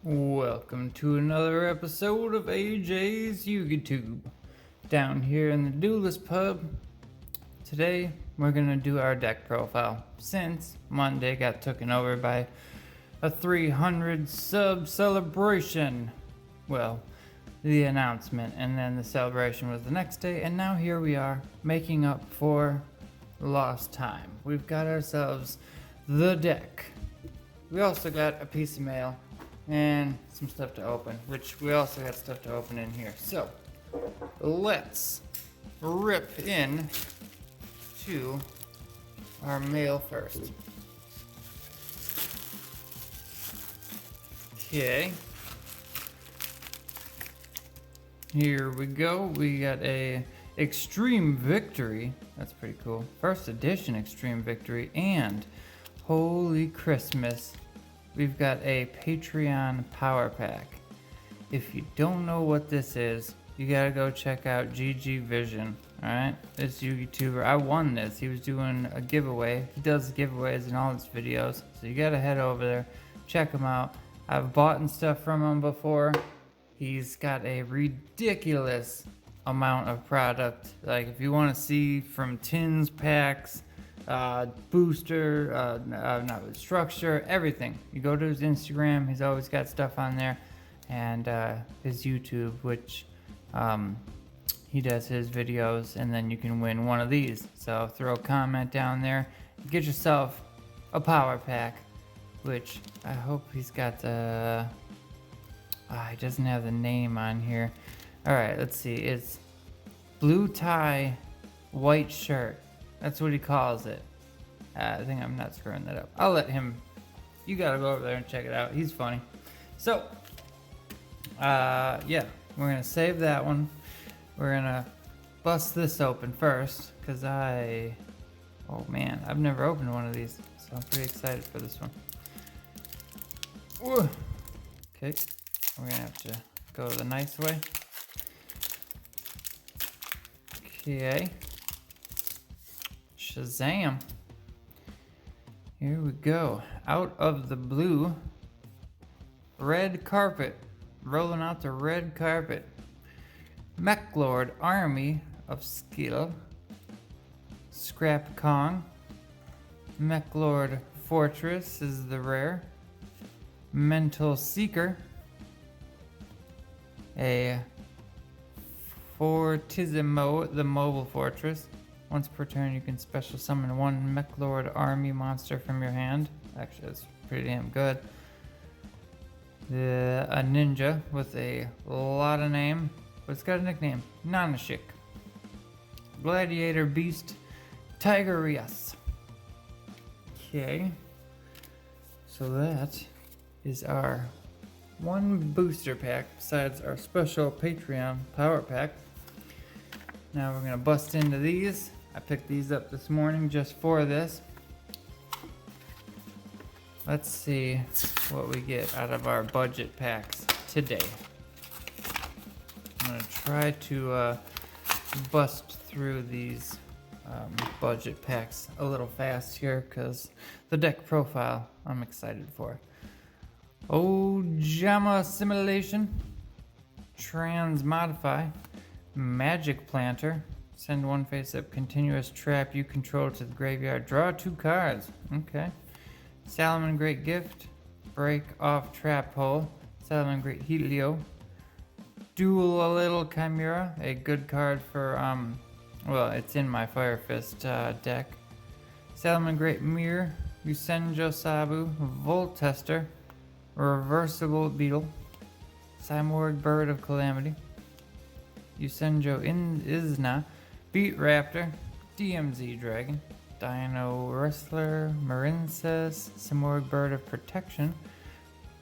Welcome to another episode of AJ's YouTube. Down here in the Duelist Pub. Today we're gonna do our deck profile since Monday got taken over by a 300 sub celebration. Well, the announcement and then the celebration was the next day, and now here we are making up for lost time. We've got ourselves the deck. We also got a piece of mail and some stuff to open, which we also got stuff to open in here. So let's rip in to our mail first. Okay. Here we go. We got a Extreme Victory. That's pretty cool. First edition Extreme Victory, and holy Christmas, we've got a Patreon power pack. If you don't know what this is, you gotta go check out GG Vision. Alright, this YouTuber, I won this. He was doing a giveaway. He does giveaways in all his videos, so you gotta head over there, check him out. I've bought and stuff from him before. He's got a ridiculous amount of product. Like, if you want to see from tins, packs, booster, structure, everything, you go to his Instagram. He's always got stuff on there, and his YouTube, which he does his videos, and then you can win one of these. So throw a comment down there, get yourself a power pack, which I hope he's got the he doesn't have the name on here. All right, let's see. It's blue tie, white shirt. That's what he calls it. I think I'm not screwing that up. I'll let him. You gotta go over there and check it out. He's funny. So, yeah, we're gonna save that one. We're gonna bust this open first, cause oh man, I've never opened one of these, so I'm pretty excited for this one. Whoa. Okay. We're gonna have to go the nice way. Okay. Shazam. Here we go. Out of the blue. Red carpet. Rolling out the red carpet. Mechlord Army of Skill. Scrap Kong. Mechlord Fortress is the rare. Mental Seeker. A Fortissimo, the mobile fortress. Once per turn, you can special summon one Mechlord army monster from your hand. Actually, that's pretty damn good. A ninja with a lot of name, but it's got a nickname, Nanashik. Gladiator Beast, Tigerius. Okay, so that is our one booster pack besides our special Patreon power pack. Now we're gonna bust into these. I picked these up this morning just for this. Let's see what we get out of our budget packs today. I'm gonna try to bust through these budget packs a little fast here, because the deck profile I'm excited for. Ojama Assimilation, Transmodify, Magic Planter, send one face-up continuous trap you control to the graveyard, draw 2 cards. Okay. Salomon Great Gift, Break Off Trap Hole, Salomon Great Helio, Duel a Little Chimera, a good card for, well, it's in my Fire Fist deck. Salomon Great Mirror, Yusenjo Sabu, Volt Tester, Reversible Beetle, Cyborg Bird of Calamity, Yusenjo Izna, Beat Raptor, DMZ Dragon, Dino Wrestler, Marincess, Cyborg Bird of Protection,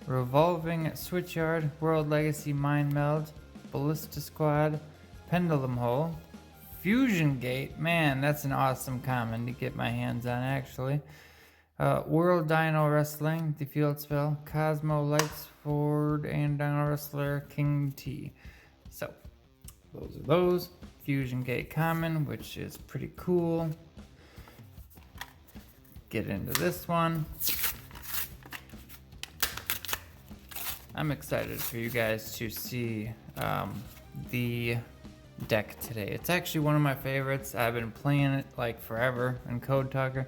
Revolving Switchyard, World Legacy Mind Meld, Ballista Squad, Pendulum Hole, Fusion Gate. Man, that's an awesome common to get my hands on, actually. World Dino Wrestling, the field spell, Cosmo Lights Ford, and Dino Wrestler King T. So, those are those. Fusion Gate Common, which is pretty cool. Get into this one. I'm excited for you guys to see the deck today. It's actually one of my favorites. I've been playing it like forever in Code Talker.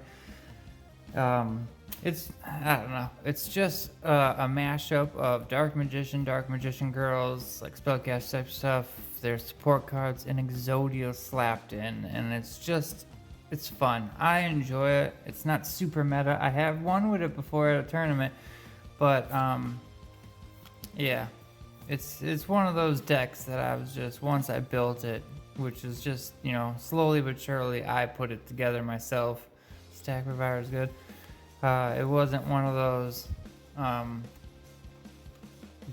It's, I don't know, it's just a mashup of Dark Magician Girls, like spellcast type stuff. There's support cards and EXODIA slapped in, and it's fun. I enjoy it. It's not super meta. I have won with it before at a tournament, but yeah, it's one of those decks that I was just, once I built it, which is just, you know, slowly but surely I put it together myself. Stack Reviver is good. It wasn't one of those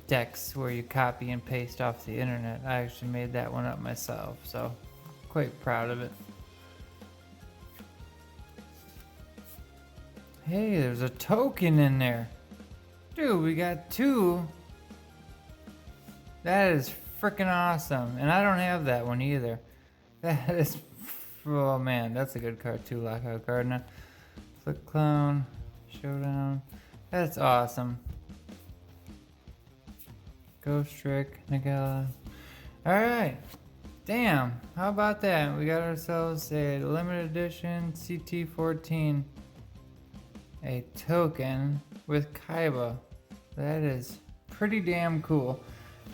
decks where you copy and paste off the internet. I actually made that one up myself, so quite proud of it. Hey, there's a token in there. Dude, we got 2. That is freaking awesome. And I don't have that one either. That is, oh man, that's a good card too. Lockout card now. Flip Clown, Showdown. That's awesome. Ghost Trick, Nagella. Alright. Damn, how about that? We got ourselves a limited edition CT14. A token with Kaiba. That is pretty damn cool.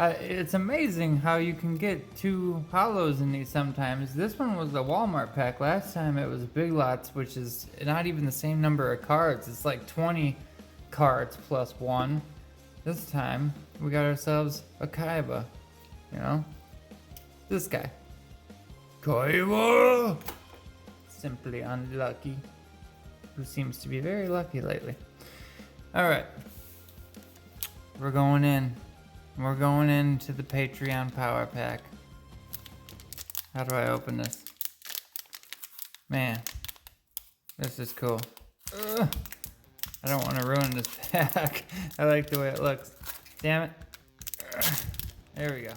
It's amazing how you can get 2 hollows in these sometimes. This one was the Walmart pack. Last time it was Big Lots, which is not even the same number of cards. It's like 20 cards plus 1. This time we got ourselves a Kaiba. You know? This guy. Kaiba! Simply unlucky. Who seems to be very lucky lately. Alright. We're going in. We're going into the Patreon Power Pack. How do I open this? Man. This is cool. Ugh. I don't want to ruin this pack. I like the way it looks. Damn it. Ugh. There we go.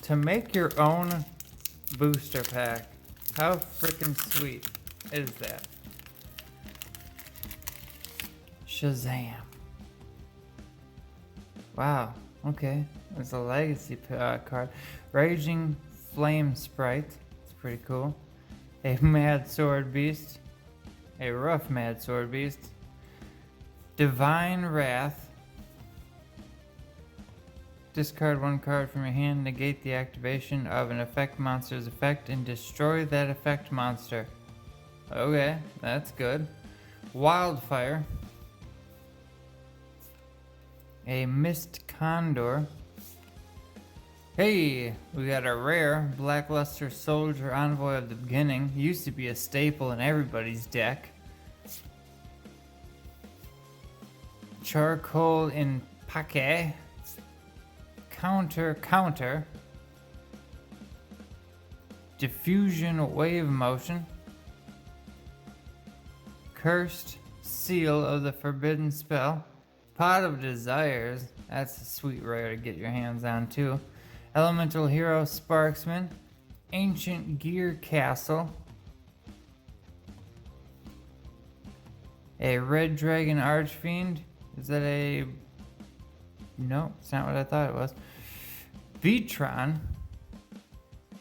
To make your own booster pack. How freaking sweet is that? Shazam. Wow, okay. It's a legacy card. Raging Flame Sprite. It's pretty cool. A Mad Sword Beast. A Rough Mad Sword Beast. Divine Wrath. Discard 1 card from your hand, negate the activation of an effect monster's effect, and destroy that effect monster. Okay, that's good. Wildfire. A Mist Condor. Hey, we got a rare Blackluster Soldier Envoy of the Beginning. Used to be a staple in everybody's deck. Charcoal in Pake. Counter. Diffusion Wave Motion. Cursed Seal of the Forbidden Spell. Pot of Desires. That's a sweet rare to get your hands on too. Elemental Hero Sparksman. Ancient Gear Castle. A Red Dragon Archfiend. Is that a... No, it's not what I thought it was. Beatron.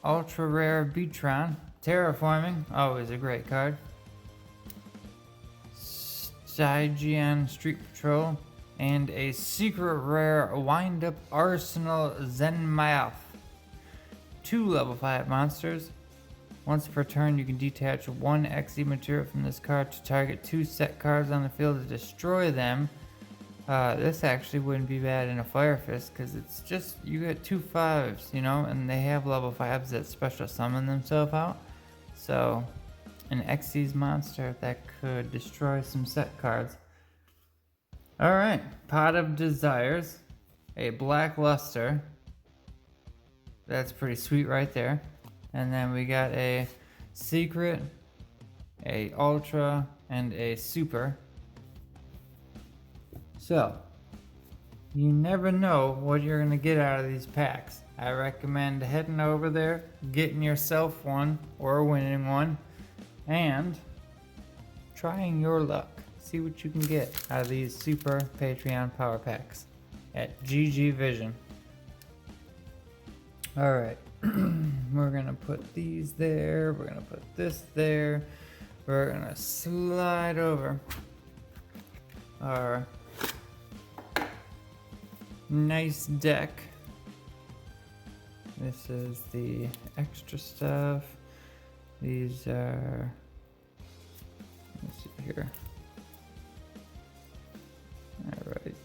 Ultra Rare Beatron. Terraforming. Always a great card. Stygian Street Patrol. And a secret rare Wind-Up Arsenal Zenmath. 2 level 5 monsters. Once per turn, you can detach 1 XE material from this card to target 2 set cards on the field to destroy them. This actually wouldn't be bad in a Fire Fist because it's just, you get 2 5s, you know, and they have level 5s that special summon themselves out. So, an Xyz monster that could destroy some set cards. Alright, Pot of Desires, a Black Luster. That's pretty sweet right there. And then we got a Secret, a Ultra, and a Super. So, you never know what you're going to get out of these packs. I recommend heading over there, getting yourself one, or winning one, and trying your luck. See what you can get out of these super Patreon power packs at GG Vision. Alright, we're gonna put these there, we're gonna put this there, we're gonna slide over our nice deck. This is the extra stuff. These are, let's see here. Alright.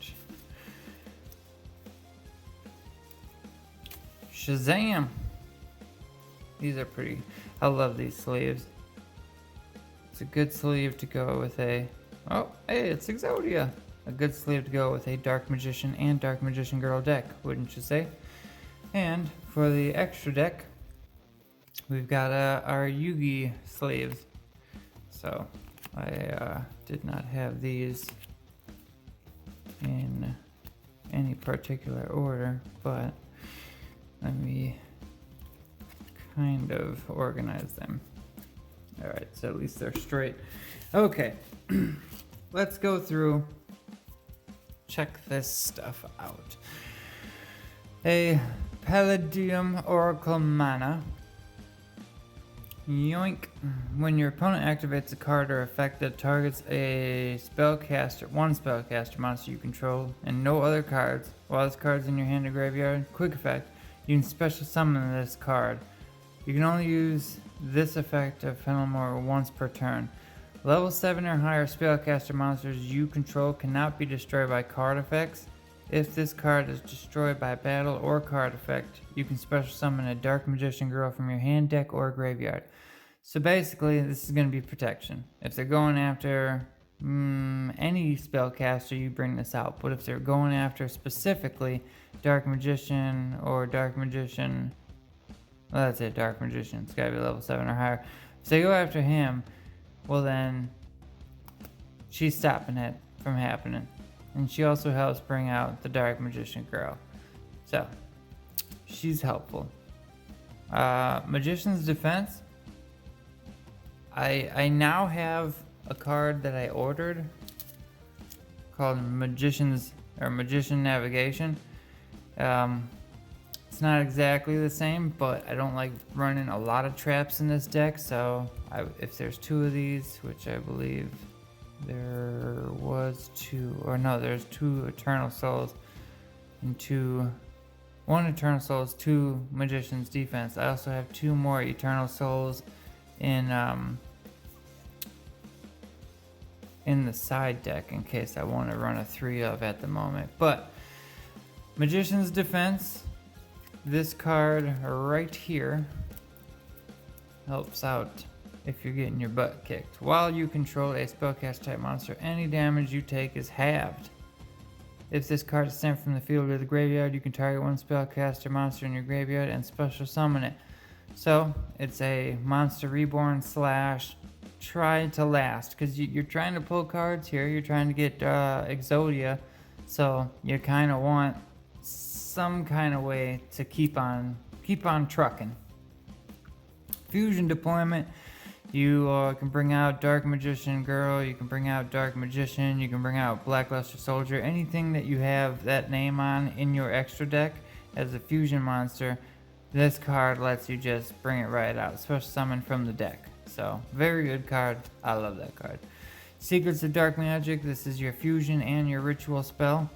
Shazam! These are pretty, I love these sleeves. It's a good sleeve to go with a, oh, hey, it's Exodia! A good sleeve to go with a Dark Magician and Dark Magician Girl deck, wouldn't you say? And for the extra deck, we've got our Yugi sleeves. So I did not have these in any particular order, but let me kind of organize them. Alright, so at least they're straight. Okay, let's go through, check this stuff out. A Palladium Oracle Mana. Yoink. When your opponent activates a card or effect that targets a one spellcaster monster you control, and no other cards, while this card's in your hand or graveyard, quick effect, you can special summon this card. You can only use this effect of Fenelmore once per turn. Level 7 or higher spellcaster monsters you control cannot be destroyed by card effects. If this card is destroyed by battle or card effect, you can special summon a Dark Magician Girl from your hand, deck, or graveyard. So basically, this is going to be protection. If they're going after any spellcaster, you bring this out. But if they're going after specifically Dark Magician or Dark Magician, well, that's it, Dark Magician. It's got to be level 7 or higher. If they go after him, well then, she's stopping it from happening. And she also helps bring out the Dark Magician Girl. So, she's helpful. Magician's Defense. I now have a card that I ordered called Magician Navigation. It's not exactly the same, but I don't like running a lot of traps in this deck, so if there's 2 of these, which I believe there was 2, or no, there's 2 Eternal Souls and 1 Eternal Souls, 2 Magician's Defense. I also have 2 more Eternal Souls in the side deck in case I want to run a 3 of at the moment. But Magician's Defense, this card right here helps out if you're getting your butt kicked. While you control a spellcast type monster, any damage you take is halved. If this card is sent from the field or the graveyard, you can target one spellcaster monster in your graveyard and special summon it. So it's a monster reborn / try to last, because you're trying to pull cards here. You're trying to get Exodia, so you kind of want some kind of way to keep on trucking. Fusion deployment. You can bring out Dark Magician Girl, you can bring out Dark Magician, you can bring out Blackluster Soldier, anything that you have that name on in your extra deck as a fusion monster. This card lets you just bring it right out, special summon from the deck. So, very good card. I love that card. Secrets of Dark Magic. This is your fusion and your ritual spell.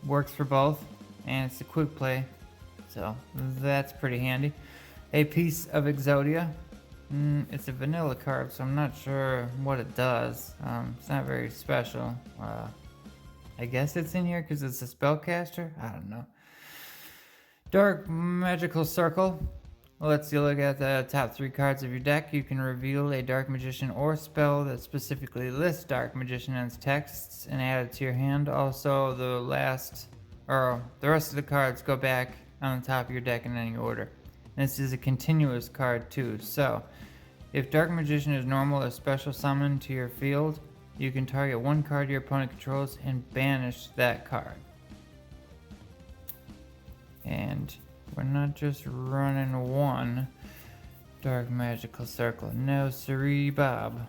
Works for both, and it's a quick play, so that's pretty handy. A Piece of Exodia. It's a vanilla card, so I'm not sure what it does. It's not very special. I guess it's in here because it's a spellcaster. I don't know. Dark Magical Circle lets you look at the top 3 cards of your deck. You can reveal a Dark Magician or spell that specifically lists Dark Magician in its texts and add it to your hand. Also, the rest of the cards go back on the top of your deck in any order. This is a continuous card too, so if Dark Magician is normal or special summon to your field, you can target one card your opponent controls and banish that card. And we're not just running one Dark Magical Circle. No siree, Bob.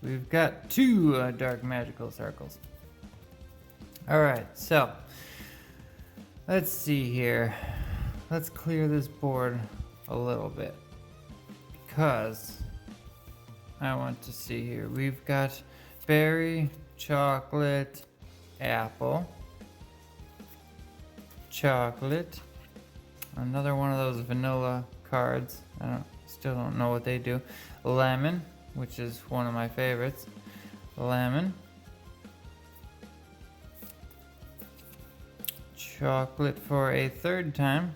we've got 2 dark magical circles. Alright, so let's see here. Let's clear this board a little bit, because I want to see here. We've got berry, chocolate, apple, chocolate, another one of those vanilla cards. Still don't know what they do. Lemon, which is one of my favorites. Lemon, chocolate for a 3rd time.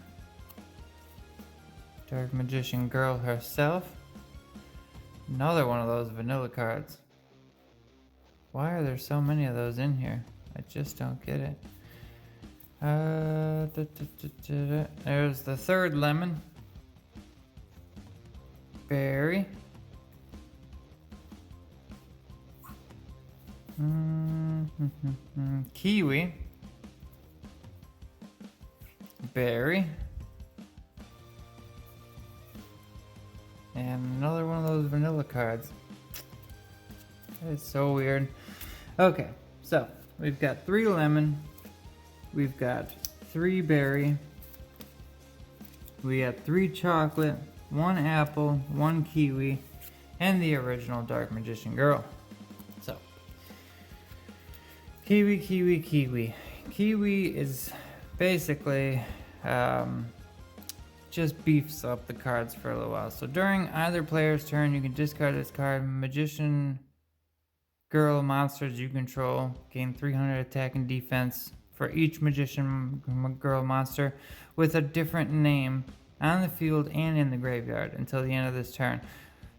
Dark Magician Girl herself. Another one of those vanilla cards. Why are there so many of those in here? I just don't get it. There's the 3rd lemon. Berry. Kiwi. Berry. And another one of those vanilla cards. It's so weird. Okay, so we've got 3 lemon. We've got 3 berry. We have 3 chocolate, 1 apple, 1 kiwi, and the original Dark Magician Girl. So, kiwi, kiwi, kiwi. Kiwi is basically just beefs up the cards for a little while. So during either player's turn, you can discard this card. Magician Girl monsters you control gain 300 attack and defense for each Magician Girl monster with a different name on the field and in the graveyard until the end of this turn.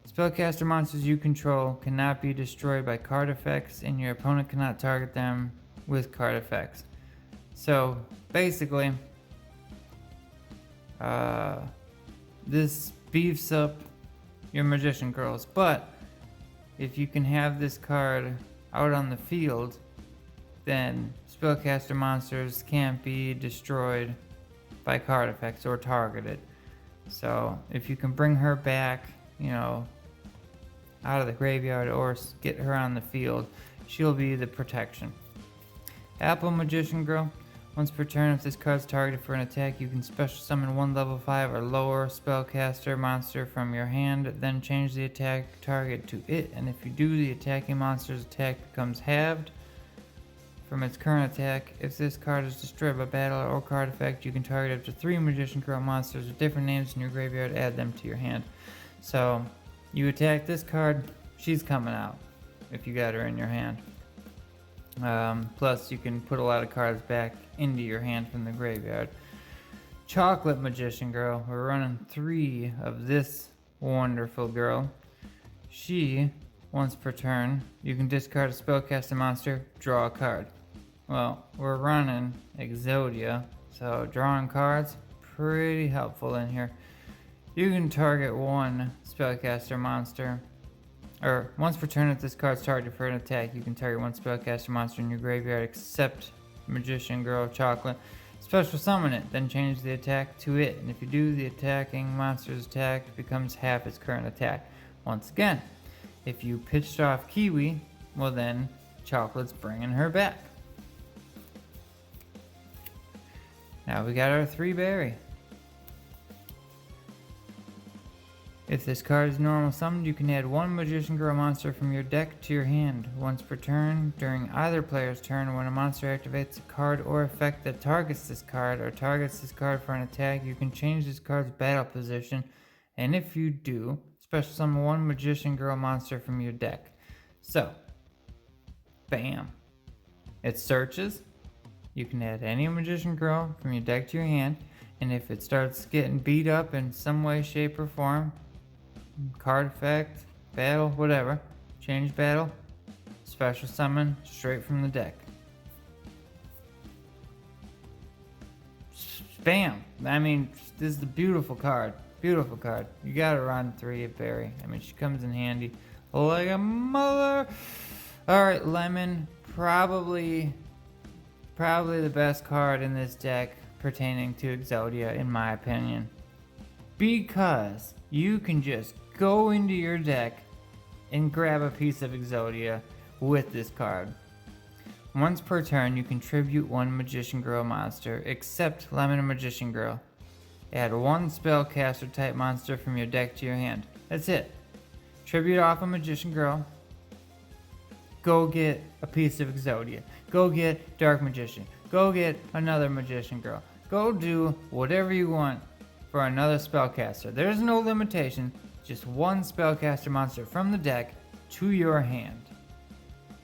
Spellcaster monsters you control cannot be destroyed by card effects, and your opponent cannot target them with card effects. So basically, this beefs up your Magician Girls, but if you can have this card out on the field, then spellcaster monsters can't be destroyed by card effects or targeted. So if you can bring her back, you know, out of the graveyard or get her on the field, she'll be the protection. Apple Magician Girl. Once per turn, if this card's targeted for an attack, you can special summon 1 level 5 or lower spellcaster monster from your hand, then change the attack target to it, and if you do, the attacking monster's attack becomes halved from its current attack. If this card is destroyed by battle or card effect, you can target up to 3 Magician Girl monsters with different names in your graveyard, add them to your hand. So, you attack this card, she's coming out if you got her in your hand. Plus, you can put a lot of cards back into your hand from the graveyard. Chocolate Magician Girl. We're running 3 of this wonderful girl. She, once per turn, you can discard a spellcaster monster, draw a card. Well, we're running EXODIA, so drawing cards, pretty helpful in here. You can target 1 spellcaster monster. Or, once per turn, if this card's targeted for an attack, you can target 1 spellcaster monster in your graveyard except Magician Girl Chocolate. Special summon it, then change the attack to it. And if you do, the attacking monster's attack becomes half its current attack. Once again, if you pitched off Kiwi, well then, Chocolate's bringing her back. Now we got our 3 berry. If this card is normal summoned, you can add 1 Magician Girl monster from your deck to your hand once per turn. During either player's turn, when a monster activates a card or effect that targets this card or targets this card for an attack, you can change this card's battle position, and if you do, special summon 1 Magician Girl monster from your deck. So, bam. It searches. You can add any Magician Girl from your deck to your hand, and if it starts getting beat up in some way, shape, or form, card effect, battle, whatever, change battle, special summon straight from the deck. Bam! I mean, this is a beautiful card. Beautiful card. You gotta run 3 of berry. I mean, she comes in handy like a mother. Alright, lemon. Probably the best card in this deck pertaining to EXODIA, in my opinion. Because you can just go into your deck and grab a piece of Exodia with this card. Once per turn, you contribute one Magician Girl monster, except Lemon Magician Girl. Add one spellcaster type monster from your deck to your hand. That's it. Tribute off a Magician Girl. Go get a piece of Exodia. Go get Dark Magician. Go get another Magician Girl. Go do whatever you want for another spellcaster. There's no limitation. Just one spellcaster monster from the deck to your hand.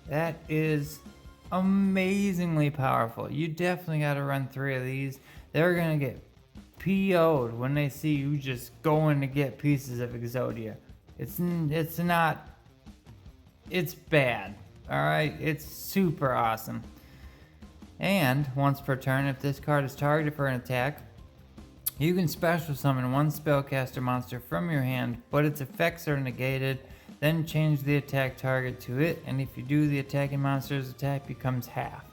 That is amazingly powerful. You definitely got to run 3 of these. They're going to get PO'd when they see you just going to get pieces of Exodia. It's bad. Alright, it's super awesome. And once per turn, if this card is targeted for an attack, you can special summon one spellcaster monster from your hand, but its effects are negated. Then change the attack target to it, and if you do, the attacking monster's attack becomes half.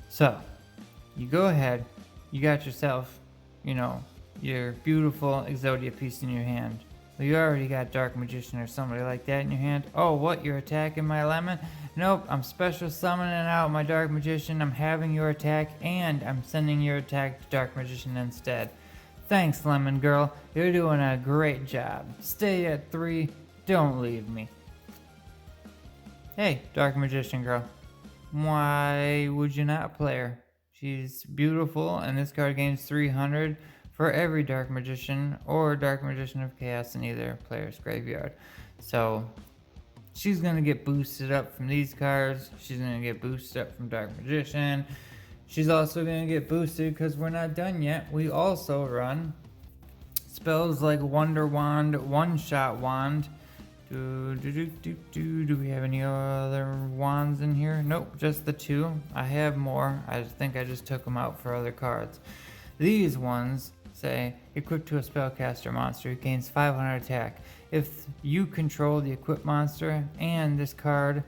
So, you go ahead, you got yourself, your beautiful Exodia piece in your hand. Well, you already got Dark Magician or somebody like that in your hand. Oh, what? You're attacking my Lemon? Nope, I'm special summoning out my Dark Magician. I'm having your attack, and I'm sending your attack to Dark Magician instead. Thanks, Lemon Girl. You're doing a great job. Stay at 3. Don't leave me. Hey, Dark Magician Girl. Why would you not play her? She's beautiful, and this card gains 300 for every Dark Magician or Dark Magician of Chaos in either player's graveyard. So, she's going to get boosted up from these cards. She's going to get boosted up from Dark Magician. She's also going to get boosted because we're not done yet. We also run spells like Wonder Wand, One-Shot Wand. Do we have any other wands in here? Nope, just the 2. I have more. I think I just took them out for other cards. These ones say, equipped to a spellcaster monster, it gains 500 attack. If you control the equipped monster and this card,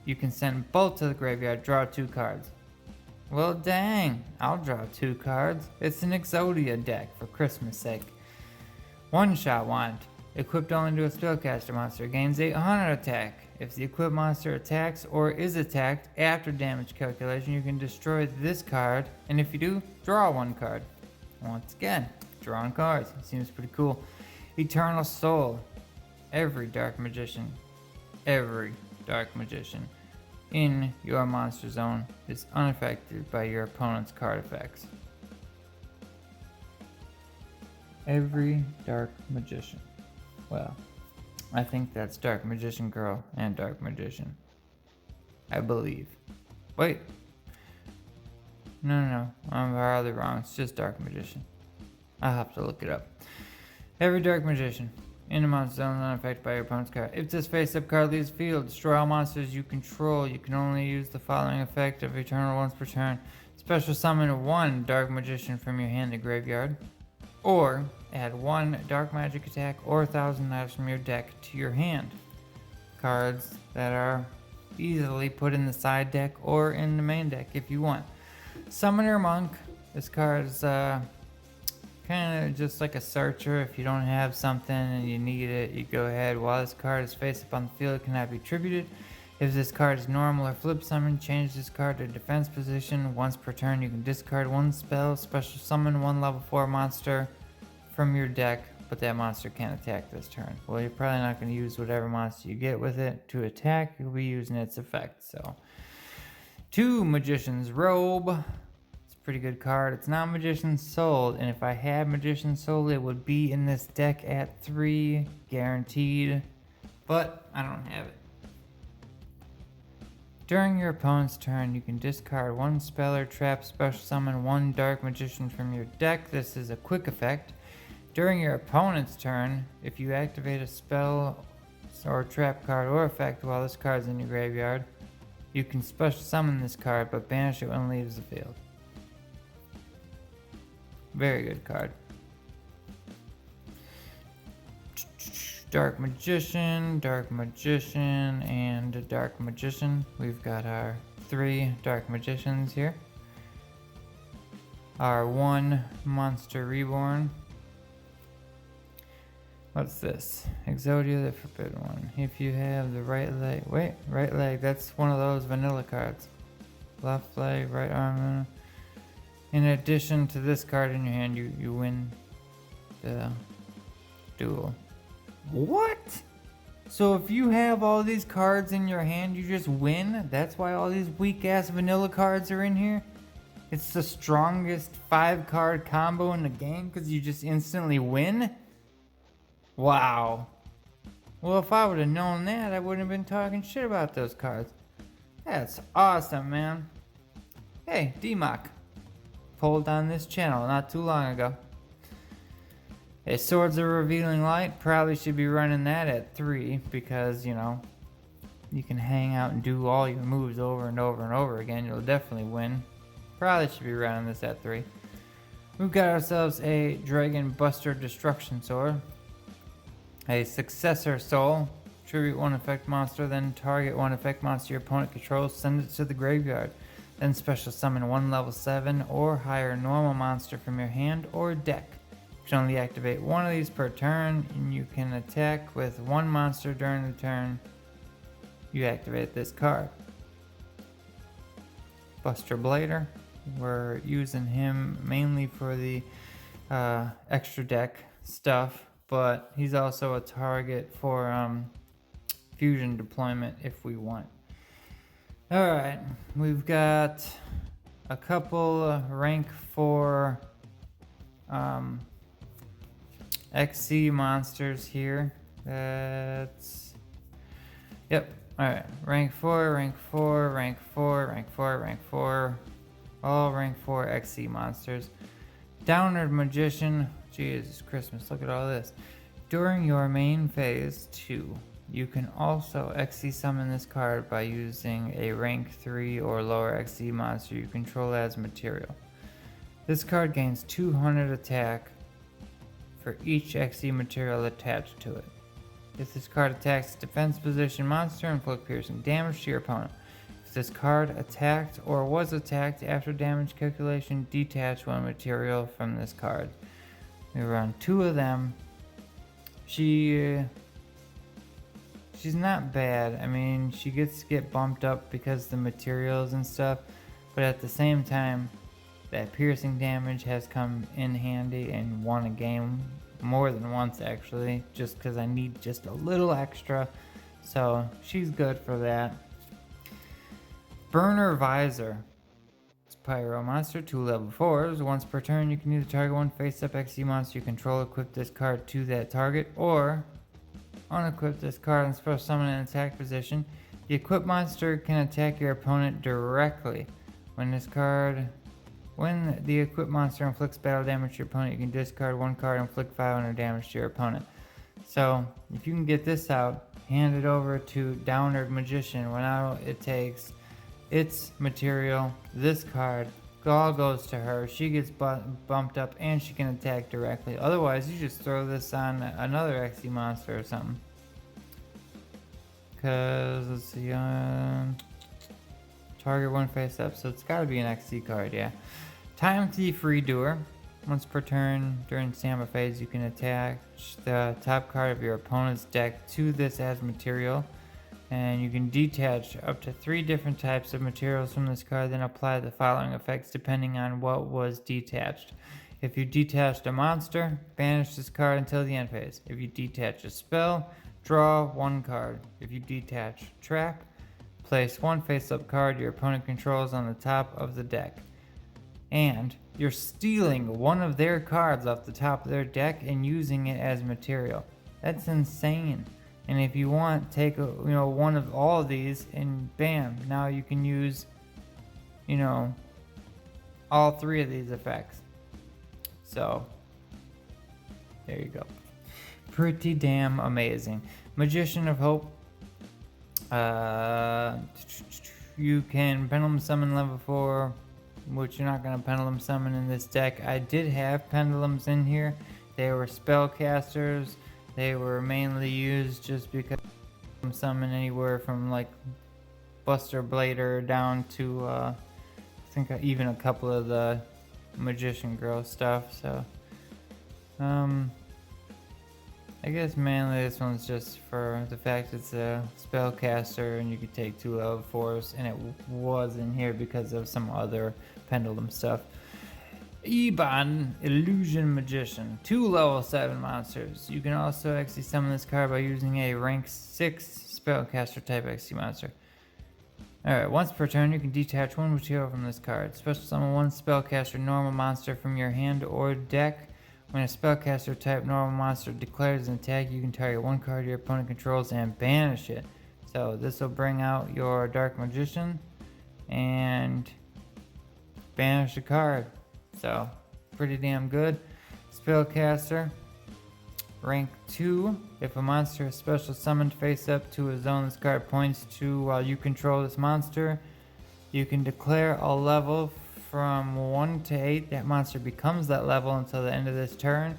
you can send both to the graveyard, draw 2 cards. Well, dang, I'll draw 2 cards. It's an Exodia deck, for Christmas sake. One-Shot Wand. Equipped only to a spellcaster monster, gains 800 attack. If the equipped monster attacks or is attacked after damage calculation, you can destroy this card, and if you do, draw 1 card. Once again, drawing cards. Seems pretty cool. Eternal Soul. Every Dark Magician in your monster zone is unaffected by your opponent's card effects. Every Dark Magician. Well, I think that's Dark Magician Girl and Dark Magician. I believe. Wait. No. I'm probably wrong. It's just Dark Magician. I'll have to look it up. Every Dark Magician in a monster zone is unaffected by your opponent's card. If this face-up card leaves the field, destroy all monsters you control. You can only use the following effect of Eternal once per turn. Special summon 1 Dark Magician from your hand to graveyard. Or add 1 dark magic attack or 1,000 knives from your deck to your hand. Cards that are easily put in the side deck or in the main deck if you want. Summoner Monk. This card is kind of just like a searcher. If you don't have something and you need it, you go ahead. While this card is face up on the field, it cannot be tributed. If this card is normal or flip summon, change this card to defense position. Once per turn, you can discard 1 spell, special summon 1 level 4 monster from your deck, but that monster can't attack this turn. Well, you're probably not going to use whatever monster you get with it to attack. You'll be using its effect. So, 2 Magician's Robe. It's a pretty good card. It's not Magician's Soul, and if I had Magician's Soul, it would be in this deck at 3, guaranteed, but I don't have it. During your opponent's turn, you can discard 1 spell or trap, special summon 1 Dark Magician from your deck. This is a quick effect. During your opponent's turn, if you activate a spell or trap card or effect while this card is in your graveyard, you can special summon this card but banish it when it leaves the field. Very good card. Dark Magician, and a Dark Magician. We've got our 3 Dark Magicians here. Our 1 Monster Reborn. What's this? Exodia, the forbidden one. If you have the right leg, wait, right leg, that's one of those vanilla cards. Left leg, right arm. In addition to this card in your hand, you win the duel. What? So if you have all these cards in your hand, you just win? That's why all these weak ass vanilla cards are in here? It's the strongest 5-card combo in the game because you just instantly win? Wow. Well, if I would have known that, I wouldn't have been talking shit about those cards. That's awesome, man. Hey, D-Mock. Pulled on this channel not too long ago. Hey, Swords of Revealing Light. Probably should be running that at 3 because, you know, you can hang out and do all your moves over and over and over again. You'll definitely win. Probably should be running this at 3. We've got ourselves a Dragon Buster Destruction Sword. A Successor Soul. Tribute 1 effect monster, then target 1 effect monster your opponent controls, send it to the graveyard. Then special summon 1 level 7 or higher normal monster from your hand or deck. You can only activate 1 of these per turn, and you can attack with 1 monster during the turn you activate this card. Buster Blader. We're using him mainly for the extra deck stuff, but he's also a target for fusion deployment if we want. Alright, we've got a couple rank 4 XC monsters here. That's... Yep, alright. Rank 4, rank 4, rank 4, rank 4, rank 4. All rank 4 XC monsters. Downward Magician. Jesus Christmas, look at all this. During your main phase 2, you can also XC summon this card by using a rank 3 or lower XC monster you control as material. This card gains 200 attack for each XC material attached to it. If this card attacks a defense position monster, inflict piercing damage to your opponent. If this card attacked or was attacked after damage calculation, detach 1 material from this card. We run 2 of them. She's not bad. I mean, she gets to get bumped up because of the materials and stuff, but at the same time, that piercing damage has come in handy and won a game more than once actually, just because I need just a little extra. So she's good for that. Burner Visor. It's Pyro monster, 2 level 4s. Once per turn, you can either target 1 face-up XC monster you control, equip this card to that target, or unequip this card and special summon an attack position. The equipped monster can attack your opponent directly. When the equipped monster inflicts battle damage to your opponent, you can discard 1 card and inflict 500 damage to your opponent. So, if you can get this out, hand it over to Downward Magician. Well, now it takes its material, this card, all goes to her. She gets bumped up and she can attack directly. Otherwise, you just throw this on another XC monster or something. Because, let's see, target 1 face up, so it's gotta be an XC card, yeah. Time Thief Redoer. Once per turn during standby phase, you can attach the top card of your opponent's deck to this as material. And you can detach up to 3 different types of materials from this card, then apply the following effects depending on what was detached. If you detached a monster, banish this card until the end phase. If you detach a spell, draw 1 card. If you detach trap, place 1 face-up card your opponent controls on the top of the deck. And you're stealing 1 of their cards off the top of their deck and using it as material. That's insane. And if you want, take one of all of these and bam, now you can use, all 3 of these effects. So, there you go. Pretty damn amazing. Magician of Hope. You can Pendulum Summon level 4, which you're not going to Pendulum Summon in this deck. I did have Pendulums in here. They were spellcasters. They were mainly used just because you can summon anywhere from like Buster Blader down to I think even a couple of the Magician Girl stuff. So I guess mainly this one's just for the fact it's a spellcaster and you could take 2 level 4s, and it was in here because of some other pendulum stuff. Eban, Illusion Magician, 2 level 7 monsters. You can also actually summon this card by using a rank 6 spellcaster type XC monster. Alright, once per turn you can detach 1 yugioh from this card. Special summon 1 spellcaster normal monster from your hand or deck. When a spellcaster type normal monster declares an attack, you can target 1 card your opponent controls and banish it. So this will bring out your Dark Magician and banish a card. So pretty damn good. Spellcaster, rank 2. If a monster is special summoned face up to a zone this card points to while you control this monster, you can declare a level from 1 to 8. That monster becomes that level until the end of this turn.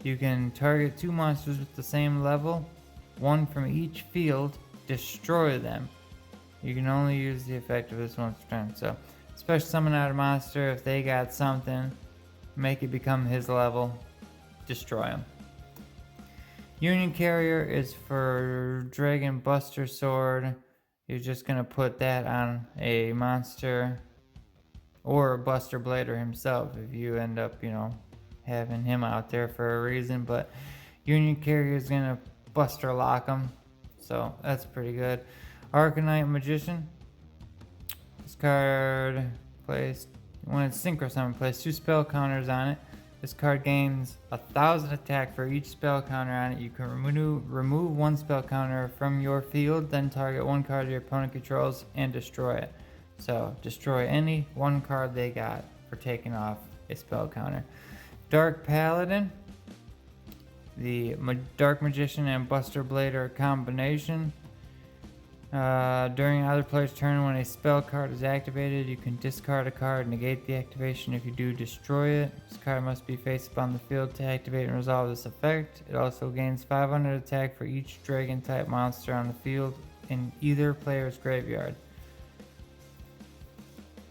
You can target 2 monsters with the same level, 1 from each field, destroy them. You can only use the effect of this once per turn. So special summon out a monster. If they got something, make it become his level, destroy him. Union Carrier is for Dragon Buster Sword. You're just gonna put that on a monster or Buster Blader himself if you end up, having him out there for a reason. But Union Carrier is gonna Buster Lock him, so that's pretty good. Arcanite Magician. This card plays, when it's synchro summon, plays 2 spell counters on it. This card gains 1,000 attack for each spell counter on it. You can remove 1 spell counter from your field, then target 1 card your opponent controls and destroy it. So destroy any 1 card they got for taking off a spell counter. Dark Paladin. The Dark Magician and Buster Blader combination. During either player's turn, when a spell card is activated, you can discard a card, negate the activation. If you do, destroy it. This card must be face up on the field to activate and resolve this effect. It also gains 500 attack for each dragon type monster on the field in either player's graveyard.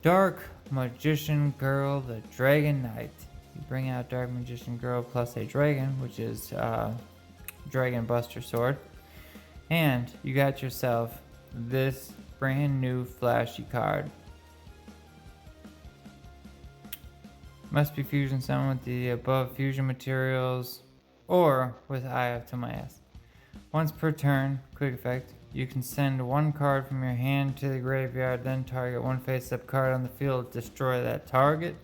Dark Magician Girl, the Dragon Knight. You bring out Dark Magician Girl plus a dragon, which is Dragon Buster Sword, and you got yourself this brand new flashy card. Must be fusion summoned with the above fusion materials or with Eye of Timaeus. Once per turn, quick effect, you can send 1 card from your hand to the graveyard, then target 1 face-up card on the field, destroy that target.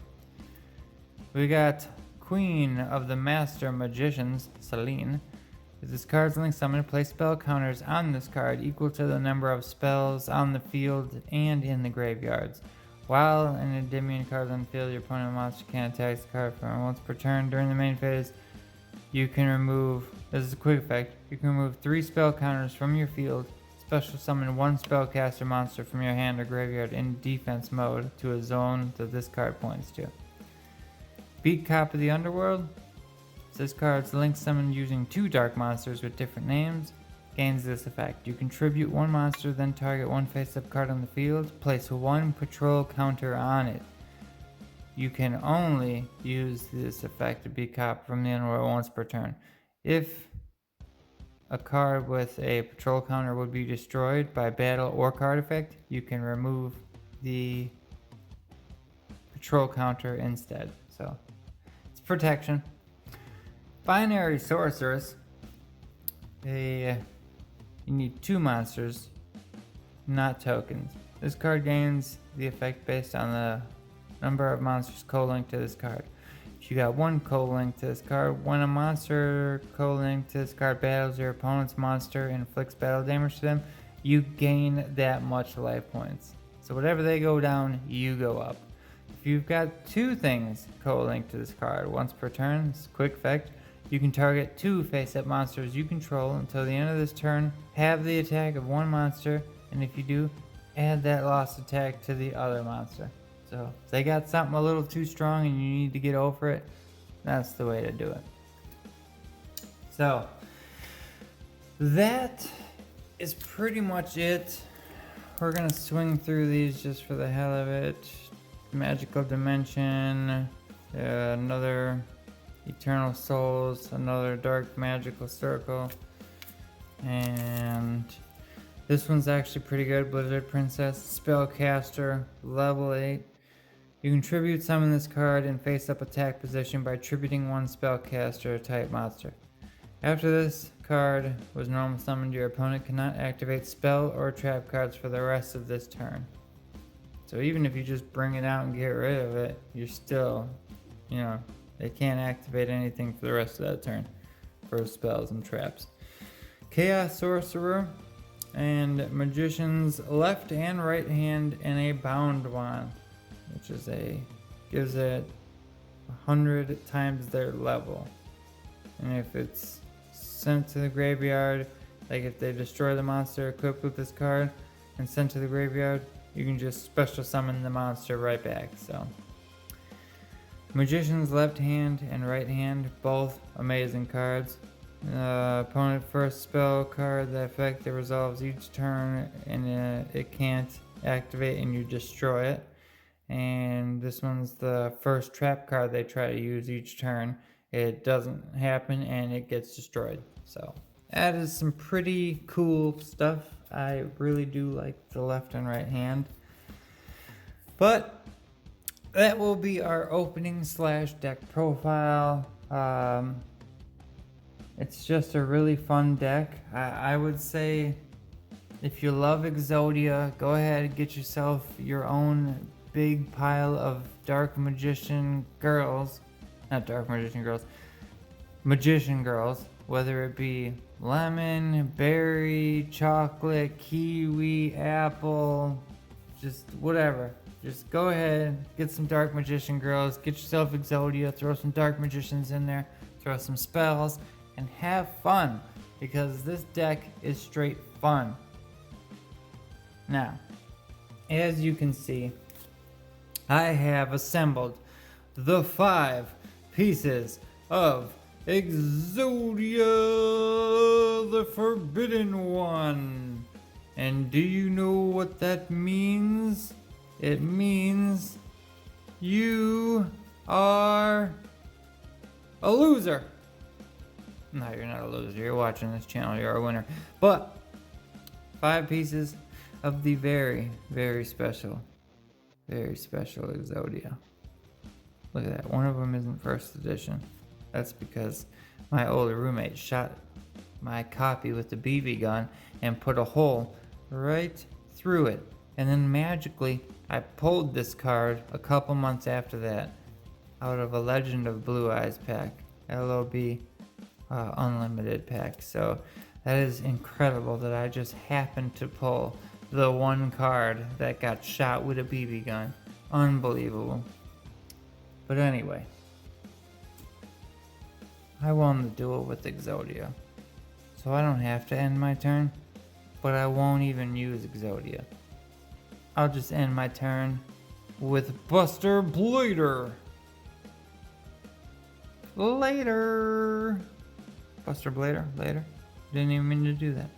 We got Queen of the Master Magicians, Celine. If this card's link summoned, place spell counters on this card equal to the number of spells on the field and in the graveyards. While an Endymion card on the field, your opponent monster can attack the card for once per turn. During the main phase, you can remove, this is a quick effect, you can remove 3 spell counters from your field, special summon 1 spellcaster monster from your hand or graveyard in defense mode to a zone that this card points to. Beat Cop of the Underworld. This card's link summoned using 2 dark monsters with different names gains this effect. You contribute 1 monster, then target 1 face-up card on the field, place 1 patrol counter on it. You can only use this effect to beat Cop from the Underworld once per turn. If a card with a patrol counter would be destroyed by battle or card effect, you can remove the patrol counter instead. So it's protection. Binary Sorceress. You need 2 monsters, not tokens. This card gains the effect based on the number of monsters co-linked to this card. If you got 1 co-linked to this card, when a monster co-linked to this card battles your opponent's monster and inflicts battle damage to them, you gain that much life points. So whatever they go down, you go up. If you've got 2 things co-linked to this card once per turn, it's a quick effect. You can target 2 face-up monsters you control until the end of this turn, have the attack of 1 monster, and if you do, add that lost attack to the other monster. So if they got something a little too strong and you need to get over it, that's the way to do it. So that is pretty much it. We're gonna swing through these just for the hell of it. Magical Dimension, another Eternal Souls, another dark magical circle. And this one's actually pretty good. Blizzard Princess, Spellcaster, level 8. You can tribute summon this card in face-up attack position by tributing one Spellcaster type monster. After this card was normal summoned, your opponent cannot activate spell or trap cards for the rest of this turn. So even if you just bring it out and get rid of it, you're still, they can't activate anything for the rest of that turn for spells and traps. Chaos Sorcerer and Magician's left and right hand and a bound wand, which is gives it 100 times their level. And if it's sent to the graveyard, like if they destroy the monster equipped with this card and sent to the graveyard, you can just special summon the monster right back. So Magician's left hand and right hand, both amazing cards. Opponent first spell card, the effect that resolves each turn and it can't activate and you destroy it. And this one's the first trap card they try to use each turn. It doesn't happen and it gets destroyed. So that is some pretty cool stuff. I really do like the left and right hand. But that will be our opening / deck profile. It's just a really fun deck. I would say if you love Exodia, go ahead and get yourself your own big pile of Dark Magician girls. Not Dark Magician girls. Magician girls. Whether it be lemon, berry, chocolate, kiwi, apple, just whatever. Just go ahead, get some Dark Magician girls, get yourself Exodia, throw some Dark Magicians in there, throw some spells, and have fun, because this deck is straight fun. Now, as you can see, I have assembled the 5 pieces of Exodia, the Forbidden One. And do you know what that means? It means you are a loser. No, you're not a loser. You're watching this channel. You're a winner. But 5 pieces of the very, very special Exodia. Look at that. One of them isn't first edition. That's because my older roommate shot my copy with the BB gun and put a hole right through it. And then magically, I pulled this card a couple months after that out of a Legend of Blue Eyes pack. LOB Unlimited pack. So that is incredible that I just happened to pull the one card that got shot with a BB gun. Unbelievable. But anyway, I won the duel with Exodia, so I don't have to end my turn, but I won't even use Exodia. I'll just end my turn with Buster Blader. Later. Buster Blader, later. Didn't even mean to do that.